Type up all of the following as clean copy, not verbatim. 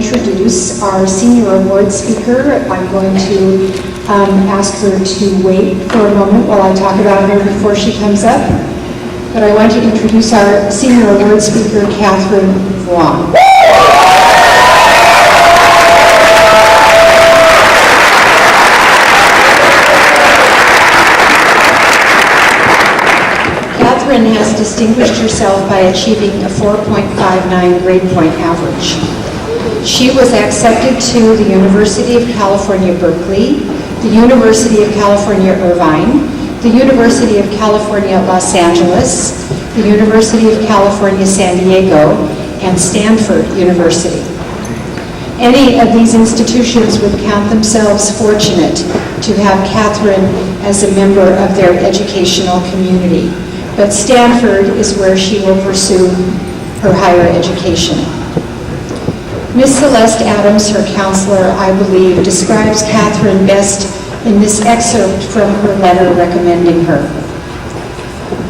introduce our senior award speaker. I'm going to ask her to wait for a moment while I talk about her before she comes up. But I want to introduce our senior award speaker, Catherynn Vuong. Catherynn has distinguished herself by achieving a 4.59 grade point average. She was accepted to the University of California, Berkeley, the University of California, Irvine, the University of California, Los Angeles, the University of California, San Diego, and Stanford University. Any of these institutions would count themselves fortunate to have Catherynn as a member of their educational community. But Stanford is where she will pursue her higher education. Ms. Celeste Adams, her counselor, I believe, describes Catherynn best in this excerpt from her letter recommending her.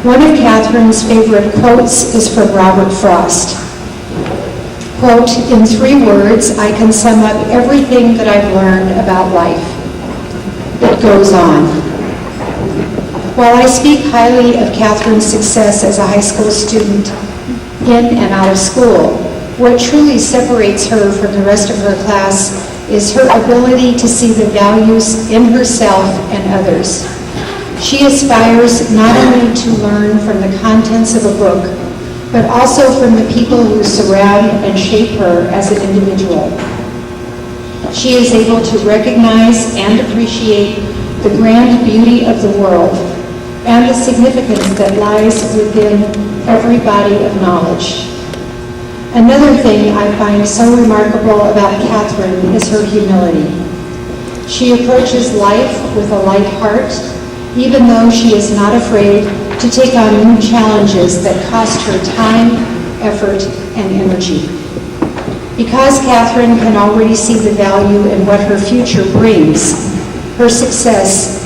One of Catherinn's favorite quotes is from Robert Frost. Quote, "In 3 words, I can sum up everything that I've learned about life. It goes on." While I speak highly of Catherinn's success as a high school student in and out of school, what truly separates her from the rest of her class is her ability to see the values in herself and others. She aspires not only to learn from the contents of a book, but also from the people who surround and shape her as an individual. She is able to recognize and appreciate the grand beauty of the world and the significance that lies within every body of knowledge. Another thing I find so remarkable about Catherynn is her humility. She approaches life with a light heart, even though she is not afraid to take on new challenges that cost her time, effort, and energy. Because Catherynn can already see the value in what her future brings, her success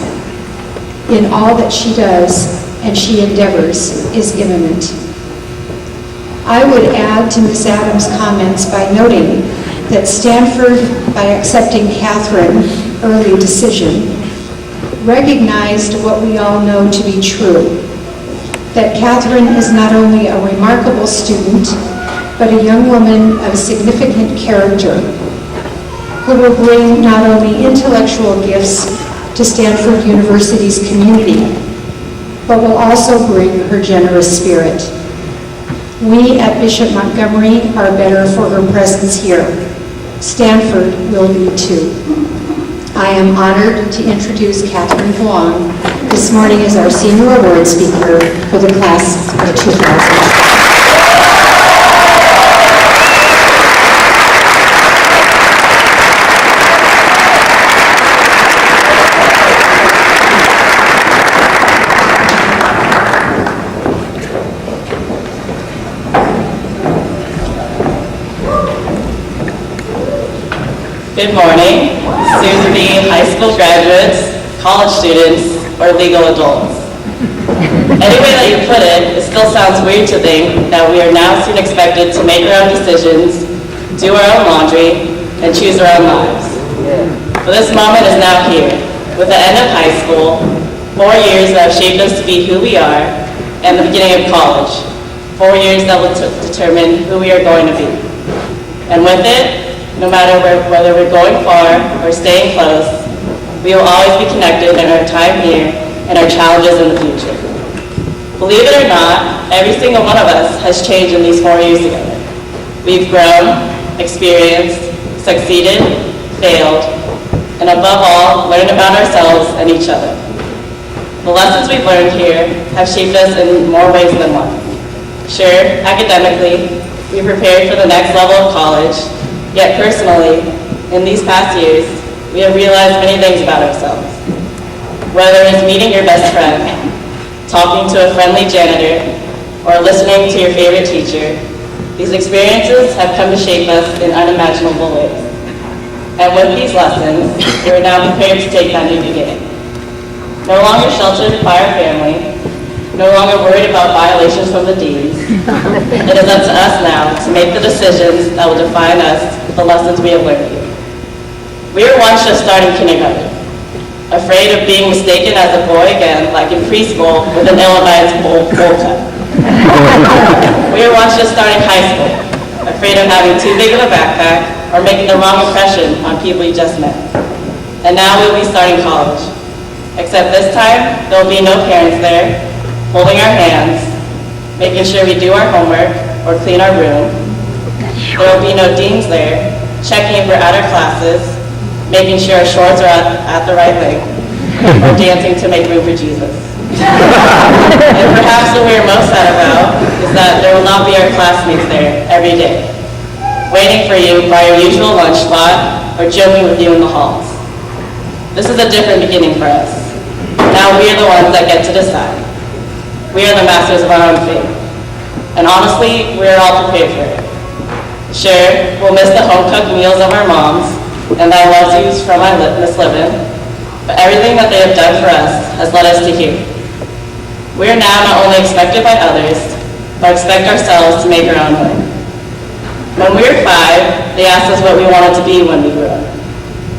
in all that she does and she endeavors is imminent. I would add to Ms. Adams' comments by noting that Stanford, by accepting Catherinn's early decision, recognized what we all know to be true, that Catherynn is not only a remarkable student, but a young woman of significant character, who will bring not only intellectual gifts to Stanford University's community, but will also bring her generous spirit. We at Bishop Montgomery are better for her presence here. Stanford will be too. I am honored to introduce Catherynn Vuong this morning as our senior award speaker for the class of 2000. Good morning, soon-to-be high school graduates, college students, or legal adults. Any way that you put it, it still sounds weird to think that we are now soon expected to make our own decisions, do our own laundry, and choose our own lives. But this moment is now here, with the end of high school, 4 years that have shaped us to be who we are, and the beginning of college, 4 years that will determine who we are going to be. And with it, no matter whether we're going far or staying close, we will always be connected in our time here and our challenges in the future. Believe it or not, every single one of us has changed in these 4 years together. We've grown, experienced, succeeded, failed, and above all, learned about ourselves and each other. The lessons we've learned here have shaped us in more ways than one. Sure, academically, we prepared for the next level of college. Yet personally, in these past years, we have realized many things about ourselves. Whether it's meeting your best friend, talking to a friendly janitor, or listening to your favorite teacher, these experiences have come to shape us in unimaginable ways. And with these lessons, we are now prepared to take that new beginning. No longer sheltered by our family, no longer worried about violations from the deans. It is up to us now to make the decisions that will define us, the lessons we have learned here. We were once just starting kindergarten, afraid of being mistaken as a boy again, like in preschool with an ill-advised bowl cut. We were once just starting high school, afraid of having too big of a backpack or making the wrong impression on people you just met. And now we'll be starting college. Except this time, there will be no parents there, holding our hands, making sure we do our homework or clean our room. There will be no deans there, checking if we're at our classes, making sure our shorts are at the right length, or dancing to make room for Jesus. And perhaps what we're most sad about is that there will not be our classmates there every day, waiting for you by your usual lunch spot or joking with you in the halls. This is a different beginning for us. Now we are the ones that get to decide. We are the masters of our own fate. And honestly, we are all prepared for it. Sure, we'll miss the home-cooked meals of our moms and thy love-yous from my Miss Livin, but everything that they have done for us has led us to here. We are now not only expected by others, but expect ourselves to make our own way. When we were 5, they asked us what we wanted to be when we grew up.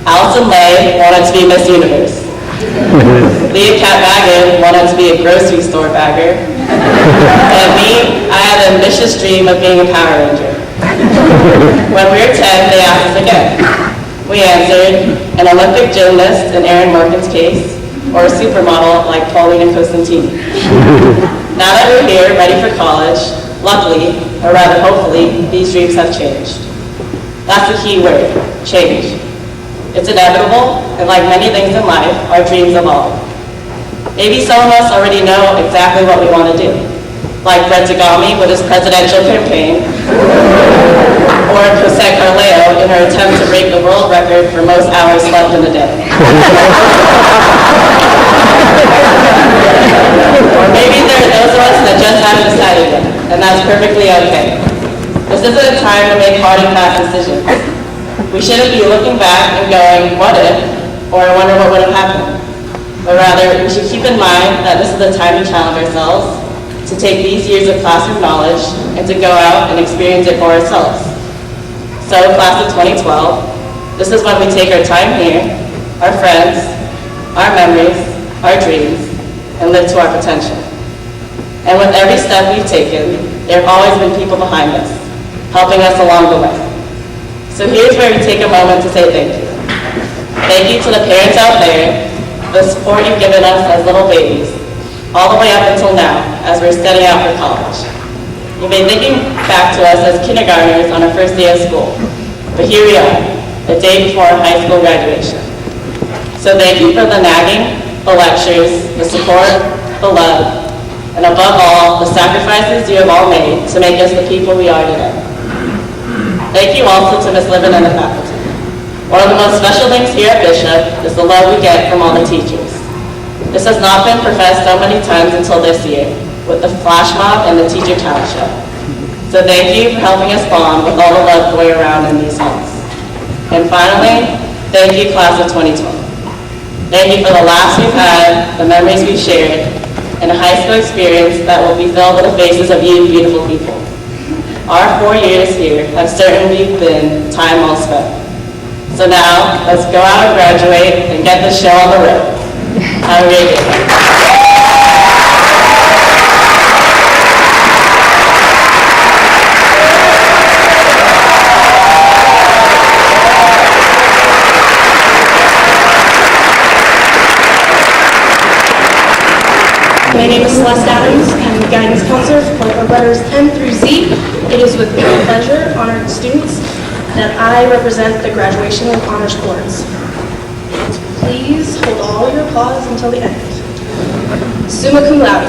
Allison Lay wanted to be Miss Universe. Leah Cat Baggin wanted to be a grocery store bagger. And me, I had an ambitious dream of being a Power Ranger. When we were 10, they asked us again. We answered, an Olympic gymnast in Aaron Morgan's case, or a supermodel like Paulina Costantini. Now that we're here, ready for college, luckily, or rather hopefully, these dreams have changed. That's the key word, change. It's inevitable, and like many things in life, our dreams evolve. Maybe some of us already know exactly what we want to do, like Brett Zagami with his presidential campaign, or Jose Carleo in her attempt to break the world record for most hours slept in a day. Or maybe there are those of us that just haven't decided yet, and that's perfectly okay. This isn't a time to make hard and fast decisions. We shouldn't be looking back and going, what if, or I wonder what would have happened. But rather, we should keep in mind that this is the time to challenge ourselves, to take these years of classroom knowledge, and to go out and experience it for ourselves. So, class of 2012, this is when we take our time here, our friends, our memories, our dreams, and live to our potential. And with every step we've taken, there have always been people behind us, helping us along the way. So here's where we take a moment to say thank you. Thank you to the parents out there for the support you've given us as little babies, all the way up until now, as we're setting out for college. You've been thinking back to us as kindergartners on our first day of school, but here we are, the day before our high school graduation. So thank you for the nagging, the lectures, the support, the love, and above all, the sacrifices you have all made to make us the people we are today. Thank you also to Ms. Livin and the faculty. One of the most special things here at Bishop is the love we get from all the teachers. This has not been professed so many times until this year, with the flash mob and the teacher talent show. So thank you for helping us bond with all the love going around in these halls. And finally, thank you, class of 2012. Thank you for the laughs we've had, the memories we've shared, and a high school experience that will be filled with the faces of you beautiful people. Our 4 years here have certainly been time well spent. So now, let's go out and graduate and get this show on the road. Have a great day. My name is Celeste Adams. I'm the guidance counselor for letters M through Z. It is with great pleasure, honored students, that I represent the graduation and honors boards. Please hold all your applause until the end. Summa cum laude.